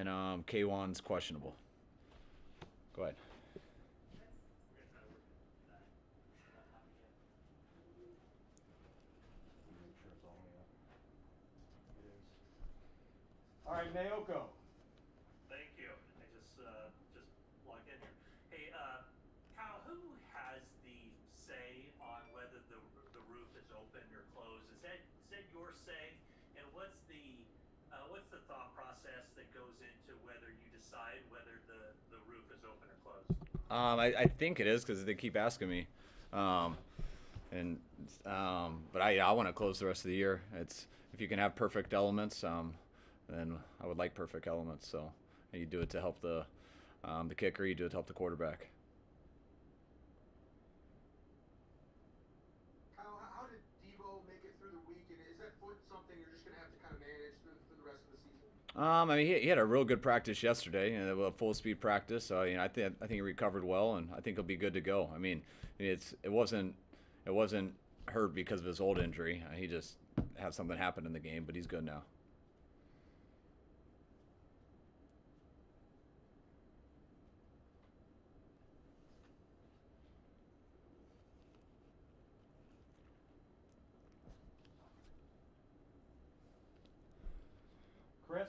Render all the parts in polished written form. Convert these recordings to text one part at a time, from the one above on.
and K1's questionable. Go ahead. All right, Mayoko. Thank you. I just logged in here. Hey, Kyle, who has the say on whether the roof is open or closed? Is that your say? And what's the thought process that goes into whether you decide whether the roof is open or closed? I think it is because they keep asking me, um, and but I want to close the rest of the year. It's if you can have perfect elements, then I would like perfect elements. So and you do it to help the kicker. You do it to help the quarterback. Kyle, how did Debo make it through the week? And is that foot something you're just going to have to kind of manage through the rest of the season? I mean, he had a real good practice yesterday, a full speed practice. So I think he recovered well, and I think he'll be good to go. I mean, it wasn't hurt because of his old injury. He just had something happen in the game, but he's good now. Chris?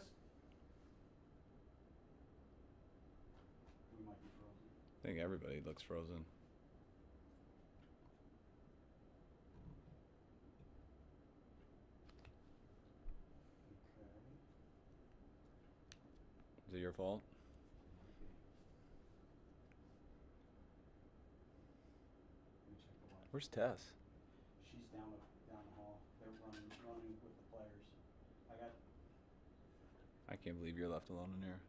We might be frozen. I think everybody looks frozen. Okay. Is it your fault? Might be. Let me check the Wi-Fi. Where's Tess? She's down the hall. They're running with the players. I got I can't believe you're left alone in here.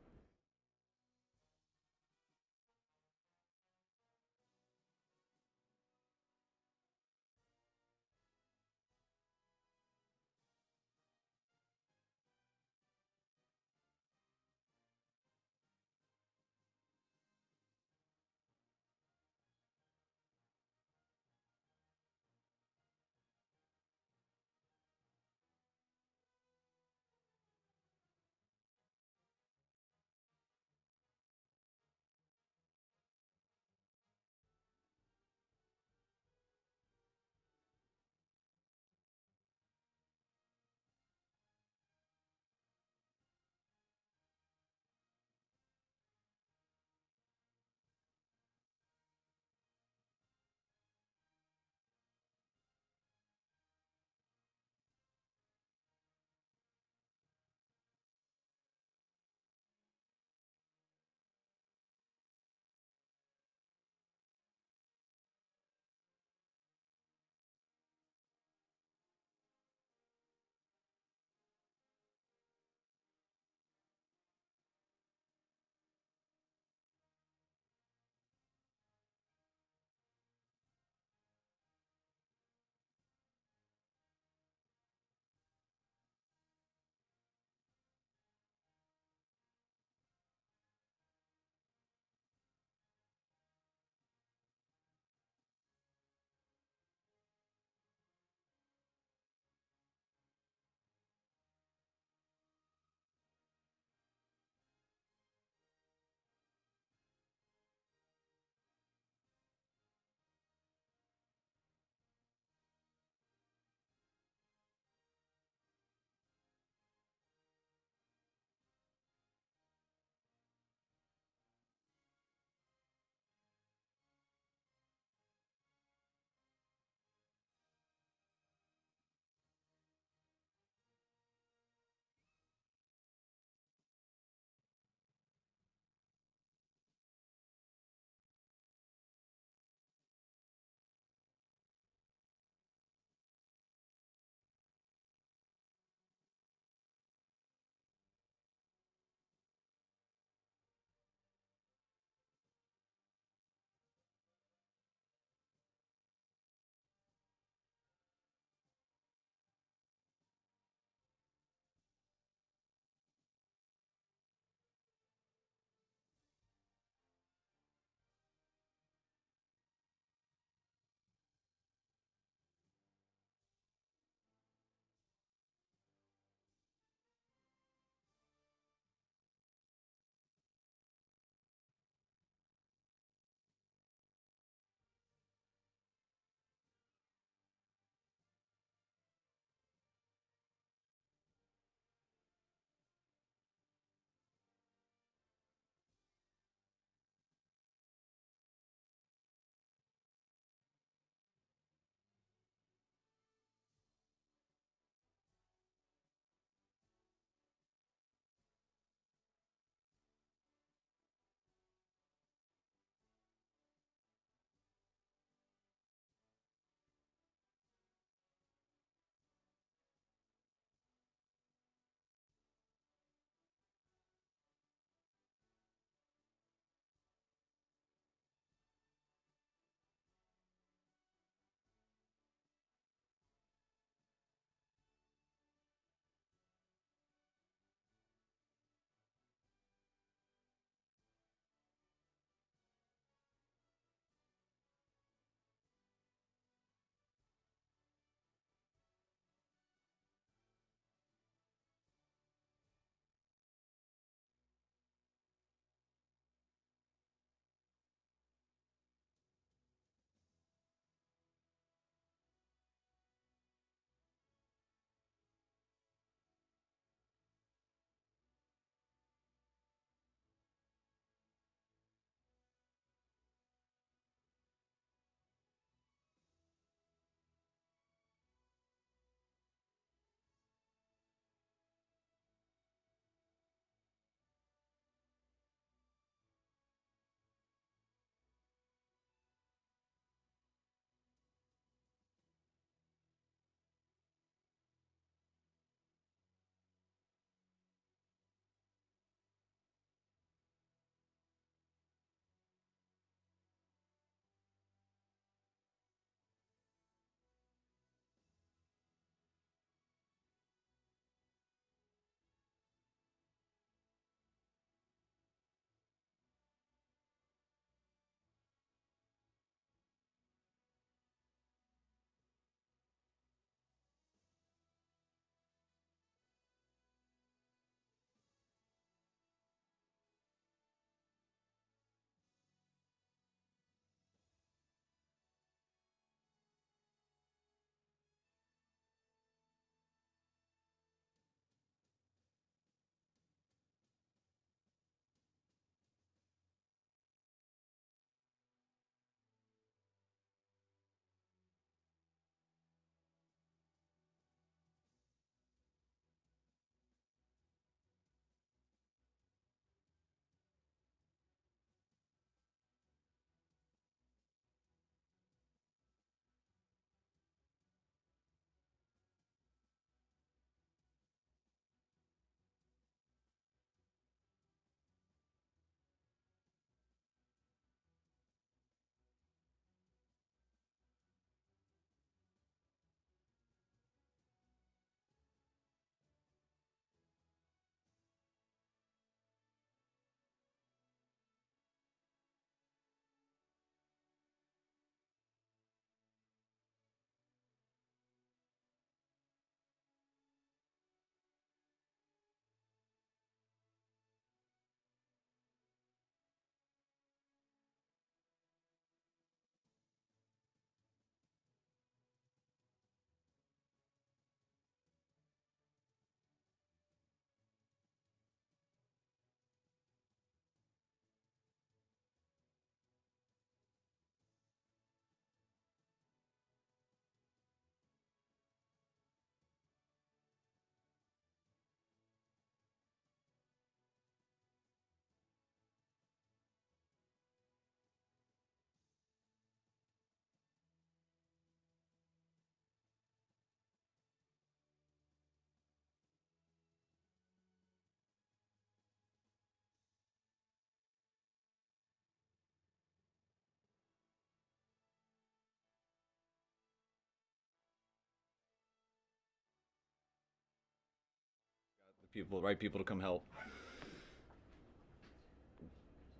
right people to come help.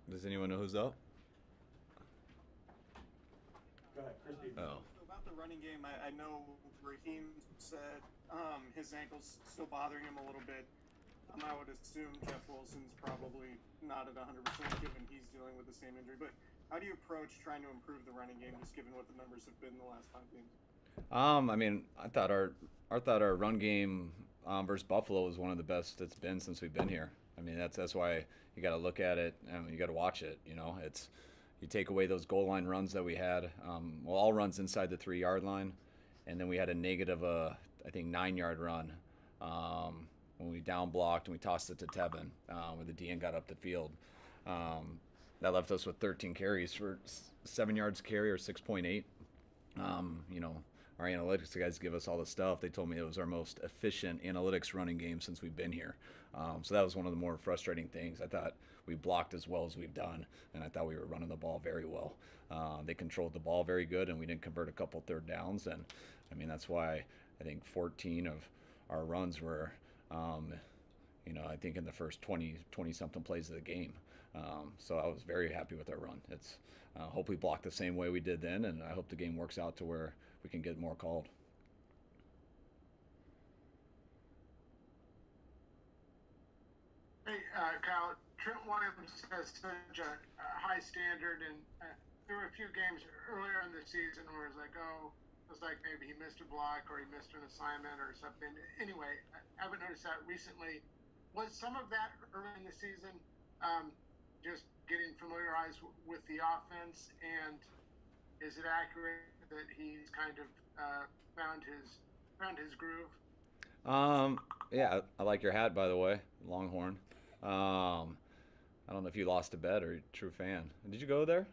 Does anyone know who's up? Go ahead, Chris Beaver. Oh. About the running game, I know Raheem said his ankle's still bothering him a little bit. I would assume Jeff Wilson's probably not at 100% given he's dealing with the same injury. But how do you approach trying to improve the running game, just given what the numbers have been in the last 5 games? I mean, I thought our run game versus Buffalo was one of the best it's been since we've been here. I mean, that's why you got to look at it and you got to watch it. You know, it's you take away those goal line runs that we had. All runs inside the 3-yard line, and then we had a negative, I think 9-yard run when we down blocked and we tossed it to Tevin where the DN got up the field. That left us with 13 carries for 7 yards carry or 6.8. You know, our analytics guys give us all the stuff. They told me it was our most efficient analytics running game since we've been here. So that was one of the more frustrating things. I thought we blocked as well as we've done, and I thought we were running the ball very well. They controlled the ball very good, and we didn't convert a couple third downs. And, I mean, that's why I think 14 of our runs were, you know, I think in the first 20-something plays of the game. So I was very happy with our run. It's hope we block the same way we did then, and I hope the game works out to where we can get more called. Hey, Kyle, Trent Williams has such a high standard, and there were a few games earlier in the season where it was like maybe he missed a block or he missed an assignment or something. Anyway, I haven't noticed that recently. Was some of that early in the season just getting familiarized with the offense, and is it accurate that he's kind of found his groove? Yeah, I like your hat, by the way, Longhorn. I don't know if you lost a bet or you're a true fan. Did you go there?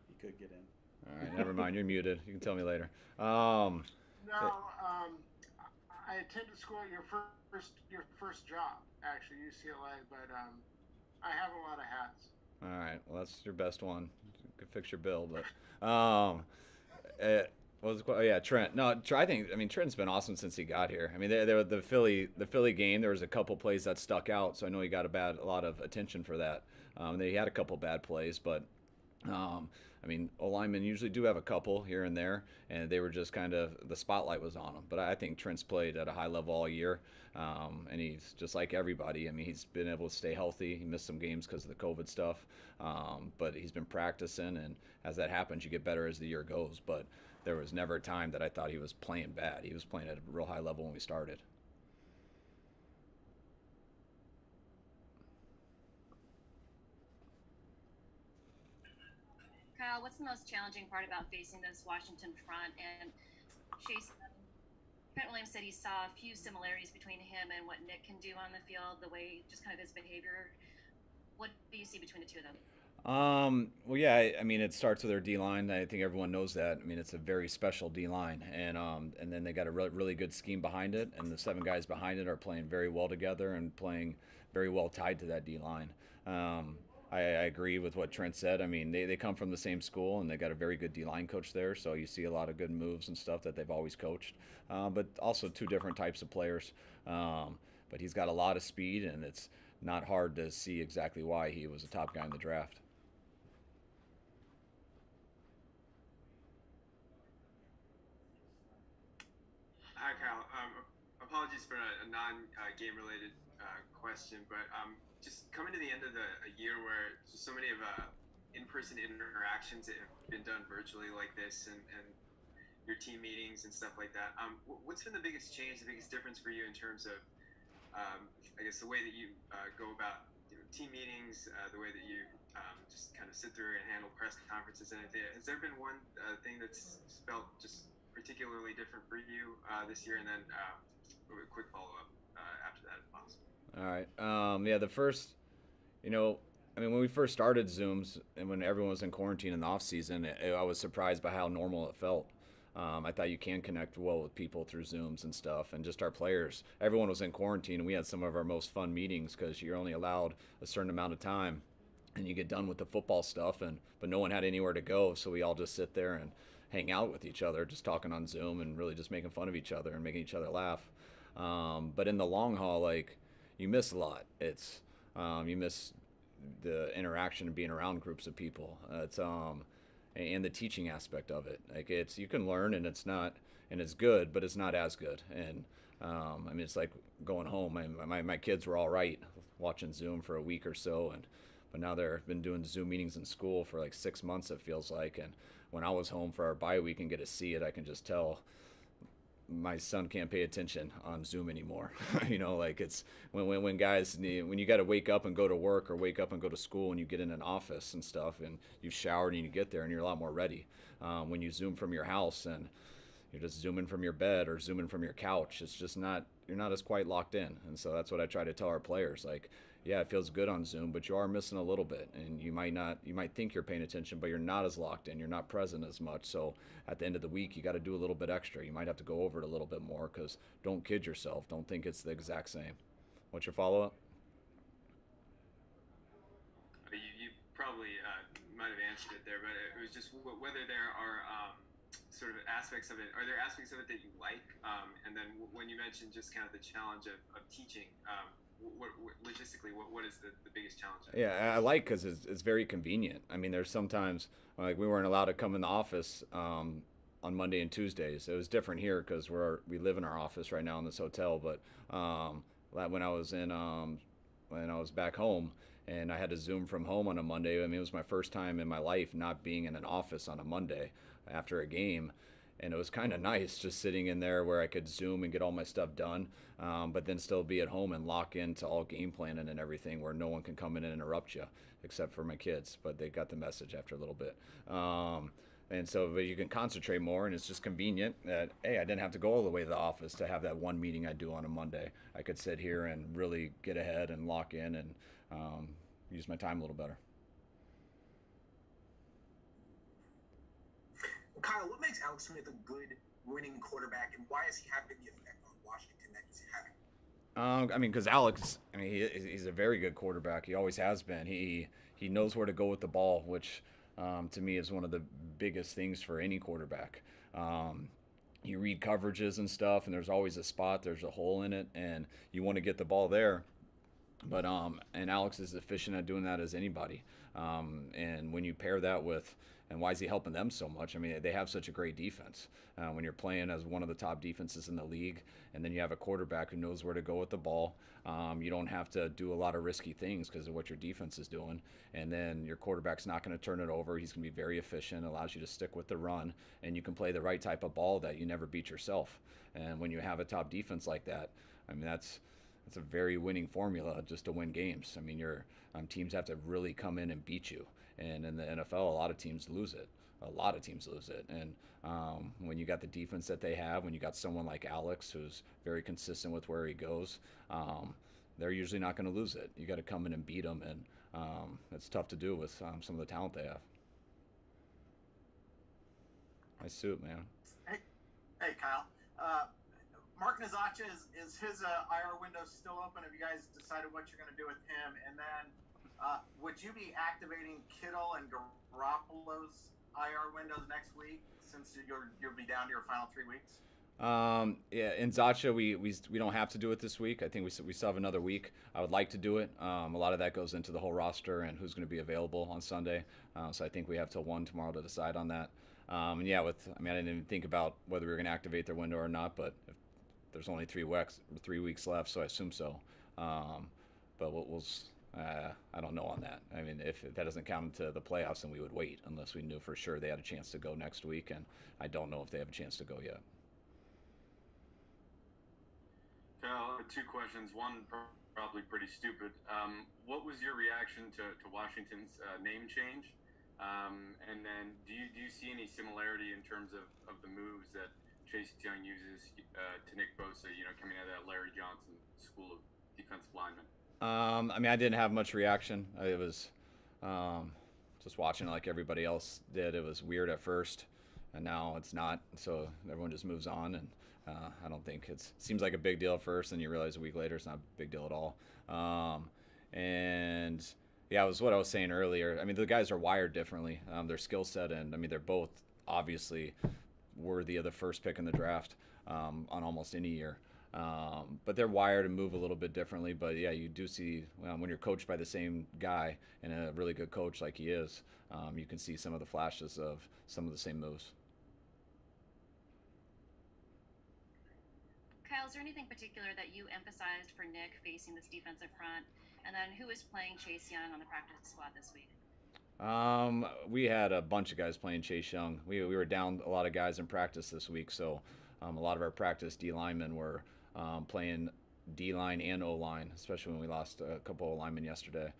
You could get in. All right, never mind. You're muted. You can tell me later. No, I attended school at your first job, actually, UCLA, but I have a lot of hats. All right, well, that's your best one. You could fix your bill, but what was oh yeah, Trent. No, I mean Trent's been awesome since he got here. I mean, the Philly game, there was a couple plays that stuck out, so I know he got a lot of attention for that. He had a couple bad plays, but I mean, O-linemen usually do have a couple here and there, and they were just kind of the spotlight was on them. But I think Trent's played at a high level all year, and he's just like everybody. I mean, he's been able to stay healthy. He missed some games because of the COVID stuff, but he's been practicing, and as that happens, you get better as the year goes. But there was never a time that I thought he was playing bad. He was playing at a real high level when we started. Kyle, what's the most challenging part about facing this Washington front? And Trent Williams said he saw a few similarities between him and what Nick can do on the field, the way just kind of his behavior. What do you see between the two of them? Well, yeah, I mean, it starts with their D-line. I think everyone knows that. I mean, it's a very special D-line, and then they got a really good scheme behind it, and the 7 guys behind it are playing very well together and playing very well tied to that D-line. I agree with what Trent said. I mean, they come from the same school, and they got a very good D-line coach there, so you see a lot of good moves and stuff that they've always coached, but also 2 different types of players. But he's got a lot of speed, and it's not hard to see exactly why he was a top guy in the draft. Hi, Kyle. Apologies for a non-game related question, but just coming to the end of a year where just so many of in-person interactions have been done virtually like this, and your team meetings and stuff like that. What's been the biggest change, the biggest difference for you in terms of, I guess, the way that you go about team meetings, the way that you just kind of sit through and handle press conferences and anything? Has there been one thing that's felt just particularly different for you this year? And then a quick follow-up after that, if possible. All right. Yeah, the first, I mean, when we first started Zooms and when everyone was in quarantine in the off season, I was surprised by how normal it felt. I thought you can connect well with people through Zooms and stuff, and just our players. Everyone was in quarantine, and we had some of our most fun meetings because you're only allowed a certain amount of time, and you get done with the football stuff, but no one had anywhere to go, so we all just sit there and hang out with each other, just talking on Zoom and really just making fun of each other and making each other laugh. But in the long haul, like, you miss a lot. You miss the interaction and being around groups of people. And the teaching aspect of it. Like, you can learn, and it's good, but it's not as good. And I mean, it's like going home. My kids were all right watching Zoom for a week or so, but now they've been doing Zoom meetings in school for like 6 months, it feels like. And when I was home for our bye week and get to see it, I can just tell my son can't pay attention on Zoom anymore. Like, it's when guys when you got to wake up and go to work, or wake up and go to school, and you get in an office and stuff, and you've showered and you get there and you're a lot more ready. When you Zoom from your house and you're just zooming from your bed or zooming from your couch, it's just you're not as quite locked in. And so that's what I try to tell our players. Like, yeah, it feels good on Zoom, but you are missing a little bit, and you might think you're paying attention, but you're not as locked in. You're not present as much. So at the end of the week, you got to do a little bit extra. You might have to go over it a little bit more, because don't kid yourself. Don't think it's the exact same. What's your follow-up? You probably might have answered it there, but it was just whether there are sort of aspects of it. Are there aspects of it that you like? And then when you mentioned just kind of the challenge of teaching, logistically, what is the biggest challenge? Yeah, I like, because it's very convenient. I mean, there's sometimes, like, we weren't allowed to come in the office on Monday and Tuesdays. It was different here because we live in our office right now in this hotel. But when I was back home and I had to Zoom from home on a Monday, I mean, it was my first time in my life not being in an office on a Monday after a game. And it was kind of nice just sitting in there where I could Zoom and get all my stuff done, but then still be at home and lock into all game planning and everything, where no one can come in and interrupt you except for my kids. But they got the message after a little bit. And so, but you can concentrate more, and it's just convenient that, hey, I didn't have to go all the way to the office to have that one meeting I do on a Monday. I could sit here and really get ahead and lock in and use my time a little better. Kyle, what makes Alex Smith a good winning quarterback, and why is he having the effect on Washington that he's having? I mean, because Alex, I mean, he's a very good quarterback. He always has been. He knows where to go with the ball, which to me is one of the biggest things for any quarterback. You read coverages and stuff, and there's always a spot, there's a hole in it, and you want to get the ball there. But and Alex is efficient at doing that as anybody. And when you pair that with, and why is he helping them so much? I mean, they have such a great defense. When you're playing as one of the top defenses in the league, and then you have a quarterback who knows where to go with the ball, you don't have to do a lot of risky things because of what your defense is doing. And then your quarterback's not going to turn it over. He's going to be very efficient, allows you to stick with the run, and you can play the right type of ball that you never beat yourself. And when you have a top defense like that, I mean, that's a very winning formula just to win games. I mean, your teams have to really come in and beat you. And in the NFL, a lot of teams lose it. And when you got the defense that they have, when you got someone like Alex who's very consistent with where he goes, they're usually not going to lose it. You got to come in and beat them, and it's tough to do with some of the talent they have. Nice suit, man. Hey, Kyle. Mark Nazacha, is his IR window still open? Have you guys decided what you're going to do with him? And then would you be activating Kittle and Garoppolo's IR windows next week, since you'll be down to your final 3 weeks? Yeah, in Zacha, we don't have to do it this week. I think we still have another week. I would like to do it. A lot of that goes into the whole roster and who's going to be available on Sunday. So I think we have till 1 tomorrow to decide on that. And yeah, I didn't even think about whether we were going to activate their window or not, but there's only 3 weeks left, so I assume so. But I don't know on that. I mean, if that doesn't count into the playoffs, then we would wait unless we knew for sure they had a chance to go next week, and I don't know if they have a chance to go yet. Kyle, 2 questions. One probably pretty stupid. What was your reaction to Washington's name change? And then do you see any similarity in terms of the moves that Chase Young uses to Nick Bosa, coming out of that Larry Johnson school of defensive linemen? I mean, I didn't have much reaction. It was just watching it like everybody else did. It was weird at first, and now it's not. So everyone just moves on, and I don't think it seems like a big deal at first, and you realize a week later it's not a big deal at all. And yeah, it was what I was saying earlier. I mean, the guys are wired differently. Their skill set, and I mean, they're both obviously worthy of the first pick in the draft on almost any year. But they're wired and move a little bit differently. But yeah, you do see when you're coached by the same guy and a really good coach like he is, you can see some of the flashes of some of the same moves. Kyle, is there anything particular that you emphasized for Nick facing this defensive front? And then who is playing Chase Young on the practice squad this week? We had a bunch of guys playing Chase Young. We were down a lot of guys in practice this week, so a lot of our practice D linemen were playing D line and O line, especially when we lost a couple of linemen yesterday.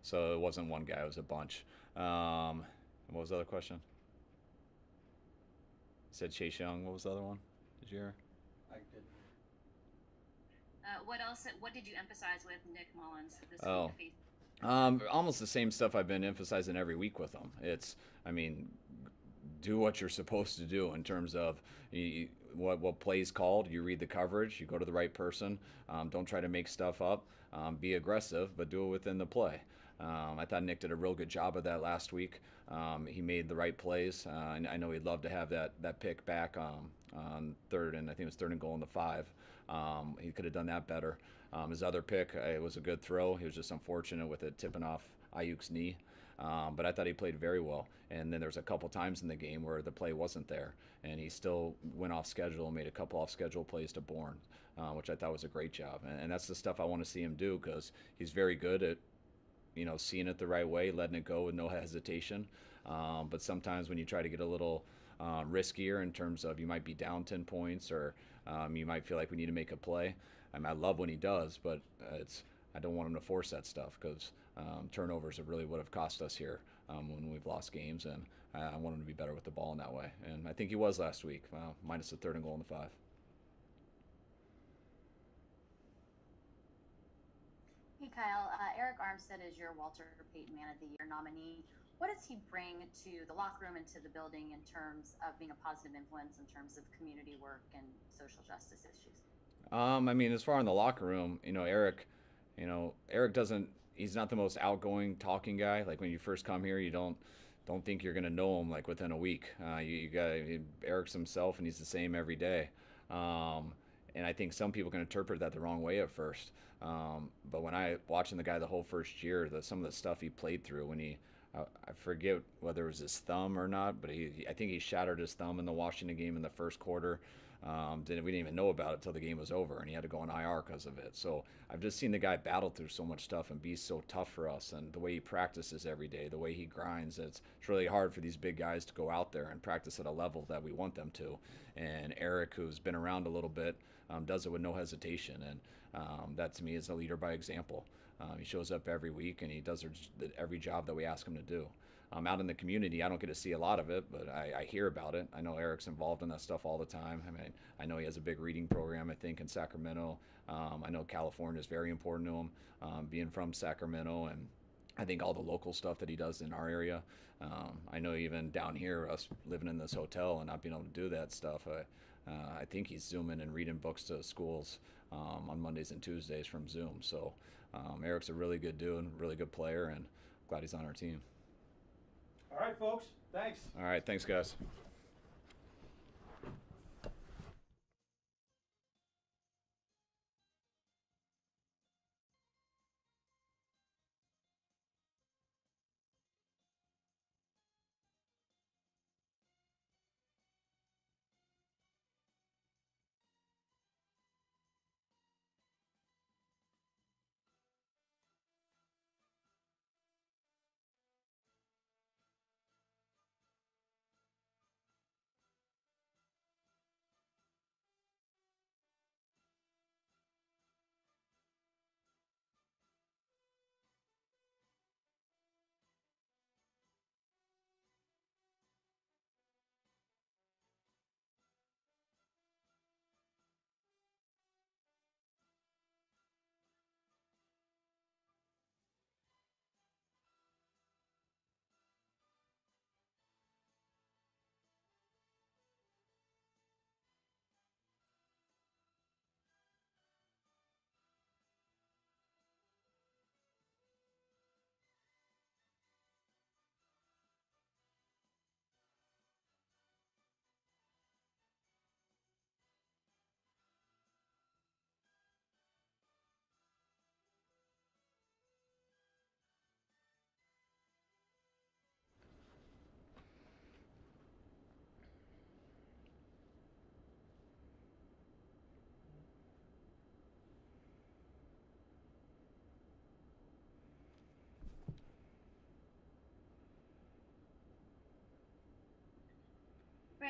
So it wasn't one guy; it was a bunch. What was the other question? You said Chase Young. What was the other one? Did you hear? I did. What else? What did you emphasize with Nick Mullens this Oh. week? Almost the same stuff I've been emphasizing every week with them. I mean, do what you're supposed to do in terms of what plays called. You read the coverage, you go to the right person. Don't try to make stuff up. Be aggressive, but do it within the play. I thought Nick did a real good job of that last week. He made the right plays. And I know he'd love to have that pick back on third, and I think it was third and goal in the 5. He could have done that better. His other pick, it was a good throw. He was just unfortunate with it tipping off Aiyuk's knee. But I thought he played very well. And then there was a couple times in the game where the play wasn't there, and he still went off schedule and made a couple off-schedule plays to Bourne, which I thought was a great job. And that's the stuff I want to see him do, because he's very good at seeing it the right way, letting it go with no hesitation. But sometimes when you try to get a little riskier in terms of you might be down 10 points or you might feel like we need to make a play. I love when he does, but I don't want him to force that stuff, because turnovers are really what have cost us here when we've lost games, and I want him to be better with the ball in that way. And I think he was last week, minus the third and goal in the 5. Hey Kyle, Eric Armstead is your Walter Payton Man of the Year nominee. What does he bring to the locker room and to the building in terms of being a positive influence in terms of community work and social justice issues? As far in the locker room, Eric doesn't. He's not the most outgoing talking guy. Like when you first come here, you don't think you're gonna know him like within a week. You got Eric's himself, and he's the same every day. And I think some people can interpret that the wrong way at first. But when I watching the guy the whole first year, some of the stuff he played through when I forget whether it was his thumb or not, but I think he shattered his thumb in the Washington game in the first quarter. We didn't even know about it till the game was over, and he had to go on IR because of it. So I've just seen the guy battle through so much stuff and be so tough for us, and the way he practices every day, the way he grinds. It's really hard for these big guys to go out there and practice at a level that we want them to. And Eric, who's been around a little bit, does it with no hesitation, and that to me is a leader by example. He shows up every week, and he does every job that we ask him to do. Out in the community, I don't get to see a lot of it, but I hear about it. I know Eric's involved in that stuff all the time. I know he has a big reading program, I think, in Sacramento. I know California is very important to him, being from Sacramento, and I think all the local stuff that he does in our area. I know even down here, us living in this hotel and not being able to do that stuff, I think he's Zooming and reading books to schools on Mondays and Tuesdays from Zoom. So Eric's a really good dude, really good player, and glad he's on our team. All right, folks. Thanks. All right. Thanks, guys.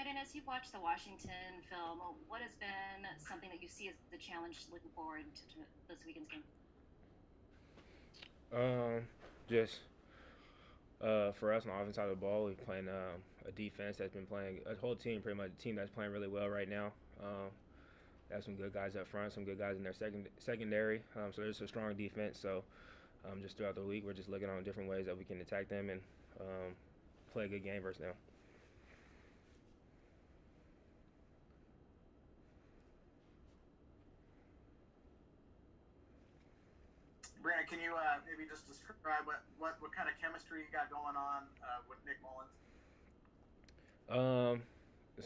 Brandon, as you've watched the Washington film, what has been something that you see as the challenge looking forward to this weekend's game? Just for us on the offense side of the ball, we're playing a defense that's been playing a whole team, pretty much a team that's playing really well right now. Have some good guys up front, some good guys in their secondary. So there's a strong defense. So just throughout the week, we're just looking on different ways that we can attack them and play a good game versus them. Brandon, can you maybe just describe what kind of chemistry you got going on with Nick Mullens?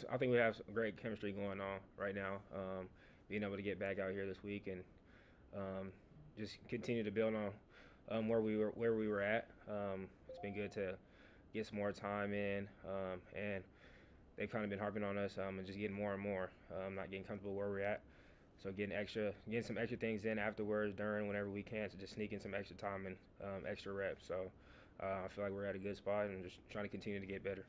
I think we have some great chemistry going on right now. Being able to get back out here this week and just continue to build on where we were at. It's been good to get some more time in, and they've kind of been harping on us and just getting more and more. Not getting comfortable where we're at. So getting some extra things in afterwards, during, whenever we can, so just sneaking some extra time and extra reps. So I feel like we're at a good spot and just trying to continue to get better.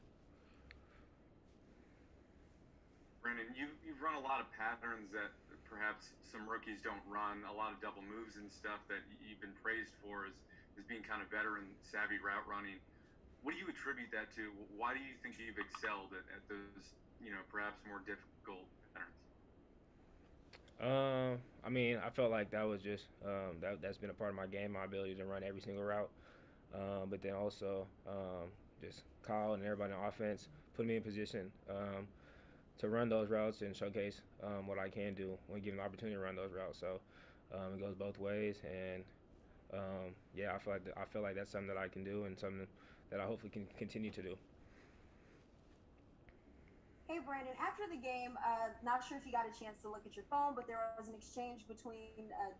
Brandon, you've run a lot of patterns that perhaps some rookies don't run, a lot of double moves and stuff that you've been praised for as being kind of veteran savvy route running. What do you attribute that to? Why do you think you've excelled at those, perhaps more difficult patterns? I mean, I felt like that was just that's been a part of my game, my ability to run every single route. But then also just Kyle and everybody in the offense put me in position to run those routes and showcase what I can do when given the opportunity to run those routes. So it goes both ways, and yeah, I feel like that's something that I can do and something that I hopefully can continue to do. Hey Brandon, after the game, not sure if you got a chance to look at your phone, but there was an exchange between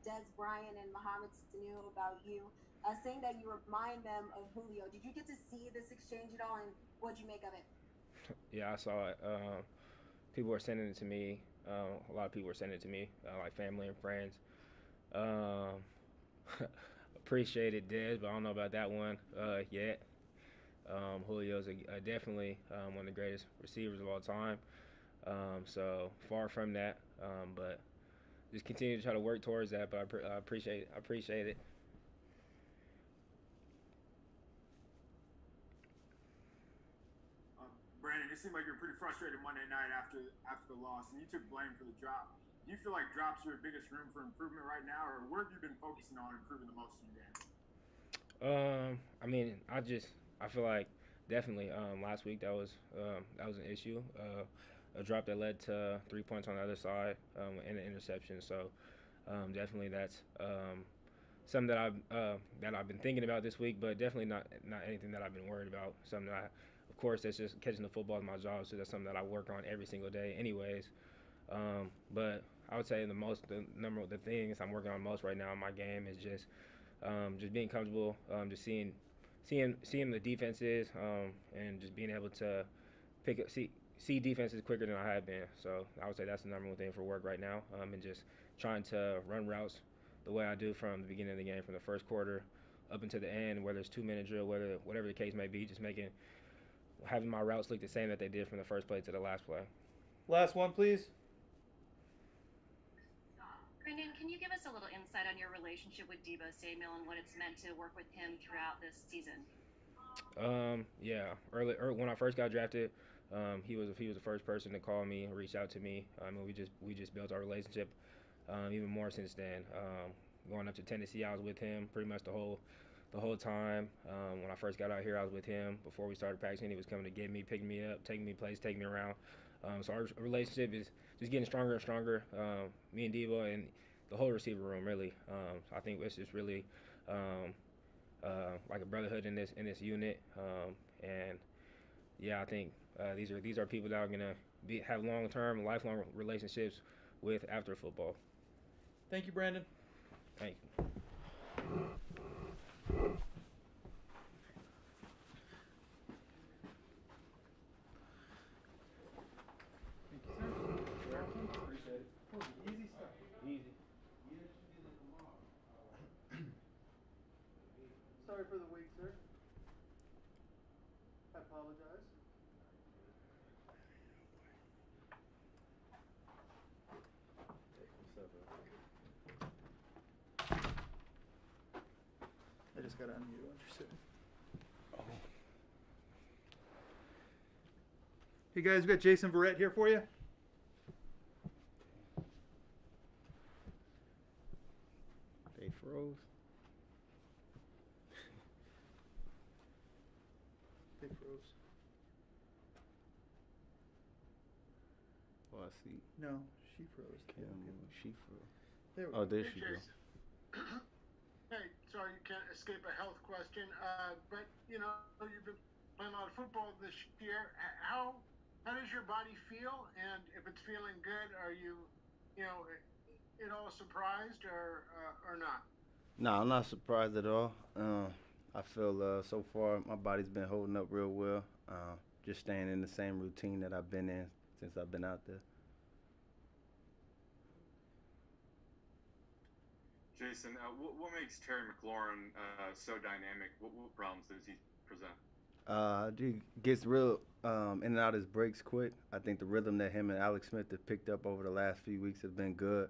Des Bryant and Mohamed Sanu about you, saying that you remind them of Julio. Did you get to see this exchange at all, and what'd you make of it? Yeah, I saw it. People were sending it to me. A lot of people were sending it to me, like family and friends. Appreciated Des, but I don't know about that one yet. Julio's definitely one of the greatest receivers of all time. So far from that, but just continue to try to work towards that. But I appreciate it. Brandon, it seemed like you were pretty frustrated Monday night after the loss, and you took blame for the drop. Do you feel like drops are your biggest room for improvement right now, or where have you been focusing on improving the most in your game? I mean, I feel like definitely last week that was an issue. A drop that led to 3 points on the other side and an interception. So definitely that's something that I've been thinking about this week, but definitely not anything that I've been worried about. Something that of course, that's just catching the football is my job, so that's something that I work on every single day anyways. But I would say the things I'm working on most right now in my game is just being comfortable, just seeing the defenses, and just being able to see defenses quicker than I have been. So I would say that's the number one thing for work right now, and just trying to run routes the way I do from the beginning of the game, from the first quarter up until the end, whether it's 2-minute drill, whatever the case may be, just having my routes look the same that they did from the first play to the last play. Last one, please. Brandon, can you give us a little insight on your relationship with Deebo Samuel and what it's meant to work with him throughout this season? Yeah, when I first got drafted, he was the first person to call me and reach out to me. We just built our relationship even more since then. Going up to Tennessee, I was with him pretty much the whole time. When I first got out here, I was with him. Before we started practicing, he was coming to get me, picking me up, taking me places, taking me around. So our relationship is just getting stronger and stronger. Me and Deebo and the whole receiver room, really. I think it's just really like a brotherhood in this unit. And yeah, I think these are people that are gonna have long-term, lifelong relationships with after football. Thank you, Brandon. Thank you. Appreciate it. Easy stuff. Easy. Sorry for the wait, sir. I apologize. just got to unmute when you're sitting. Oh. Hey guys, we got Jason Verrett here for you. They froze. They froze. Oh, I see. No, she froze. She froze. There we Oh, go. there Hey, she goes. Jason. Hey, sorry you can't escape a health question, but you know you've been playing a lot of football this year. How does your body feel? And if it's feeling good, are you at all surprised or not? No, I'm not surprised at all. I feel so far my body's been holding up real well. Just staying in the same routine that I've been in since I've been out there. Jason, what makes Terry McLaurin so dynamic? What problems does he present? He gets real in and out his breaks quick. I think the rhythm that him and Alex Smith have picked up over the last few weeks has been good.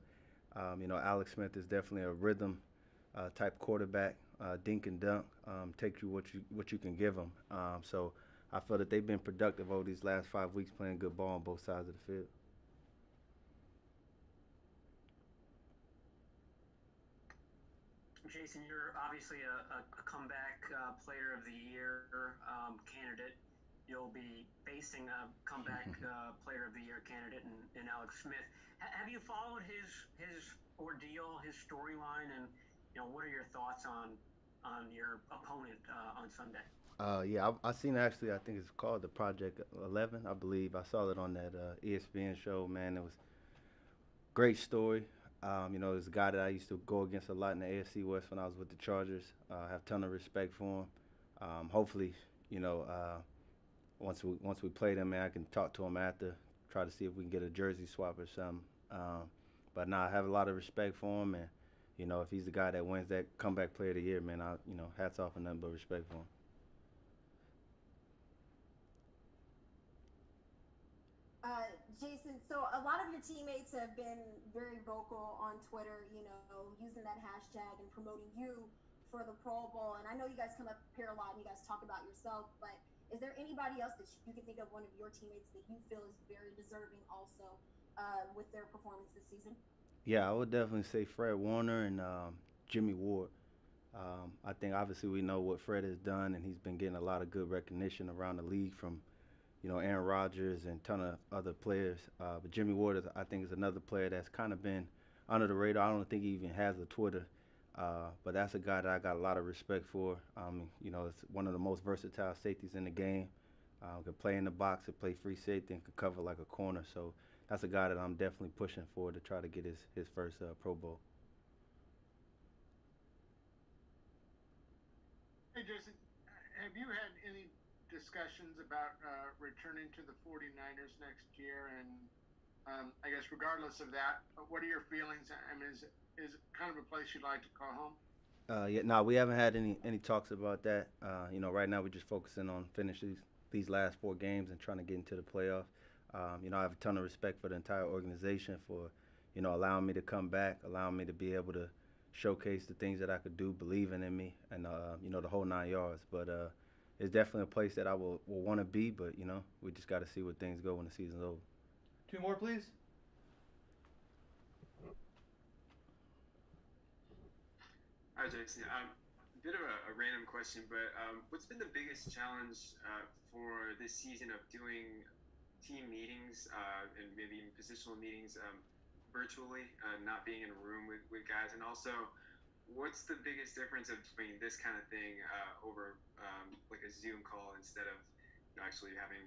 Alex Smith is definitely a rhythm type quarterback, dink and dunk, take you what you can give him. So I feel that they've been productive over these last 5 weeks playing good ball on both sides of the field. Jason, you're obviously a comeback player of the year candidate. You'll be facing a comeback player of the year candidate in Alex Smith. Have you followed his ordeal, his storyline, and what are your thoughts on your opponent on Sunday? Yeah, I seen actually. I think it's called the Project 11, I believe. I saw it on that ESPN show. Man, it was great story. There's a guy that I used to go against a lot in the AFC West when I was with the Chargers. I have a ton of respect for him. Hopefully, once we play them, man, I can talk to him after, try to see if we can get a jersey swap or something. But I have a lot of respect for him, and if he's the guy that wins that comeback player of the year, man, hats off and nothing but respect for him. Jason, so a lot of your teammates have been very vocal on Twitter, using that hashtag and promoting you for the Pro Bowl. And I know you guys come up here a lot and you guys talk about yourself, but is there anybody else that you can think of, one of your teammates that you feel is very deserving also with their performance this season? Yeah, I would definitely say Fred Warner and Jimmy Ward. I think obviously we know what Fred has done, and he's been getting a lot of good recognition around the league from Aaron Rodgers and a ton of other players. But Jimmy Ward, I think, is another player that's kind of been under the radar. I don't think he even has a Twitter. But that's a guy that I got a lot of respect for. It's one of the most versatile safeties in the game. Can play in the box, can play free safety, and can cover like a corner. So that's a guy that I'm definitely pushing for to try to get his first Pro Bowl. Hey, Jason, have you had any discussions about returning to the 49ers next year? And I guess regardless of that, what are your feelings? I mean, is it kind of a place you'd like to call home? No, we haven't had any talks about that. Right now we're just focusing on finishing these last 4 games and trying to get into the playoffs. I have a ton of respect for the entire organization for, allowing me to come back, allowing me to be able to showcase the things that I could do, believing in me, and the whole 9 yards. But it's definitely a place that I will want to be. But we just got to see where things go when the season's over. 2 more, please. Hi, Jason. A bit of a random question, but what's been the biggest challenge for this season of doing team meetings and maybe even positional meetings virtually, not being in a room with guys? And also, what's the biggest difference of doing this kind of thing over like a Zoom call instead of actually having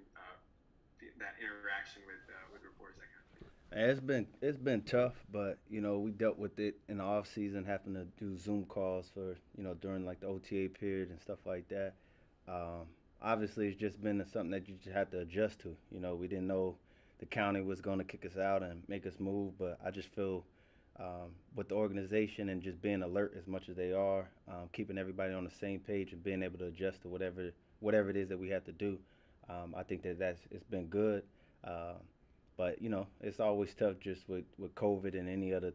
that interaction with reporters, that kind of thing? It's been tough, but we dealt with it in the off season, having to do Zoom calls for during like the OTA period and stuff like that. Obviously, it's just been something that you just have to adjust to. We didn't know the county was going to kick us out and make us move, but I just feel with the organization and just being alert as much as they are, keeping everybody on the same page and being able to adjust to whatever it is that we have to do. I think it's been good. But it's always tough just with COVID and any other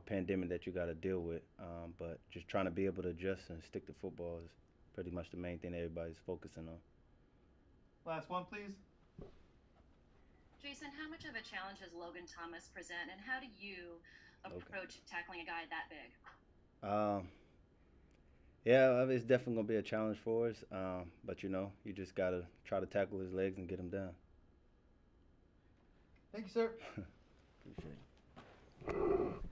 pandemic that you got to deal with. But just trying to be able to adjust and stick to football is pretty much the main thing everybody's focusing on. Last one, please. Jason, how much of a challenge does Logan Thomas present, and how do you approach tackling a guy that big? Yeah, it's definitely going to be a challenge for us. But, you just got to try to tackle his legs and get him down. Thank you, sir. Appreciate it.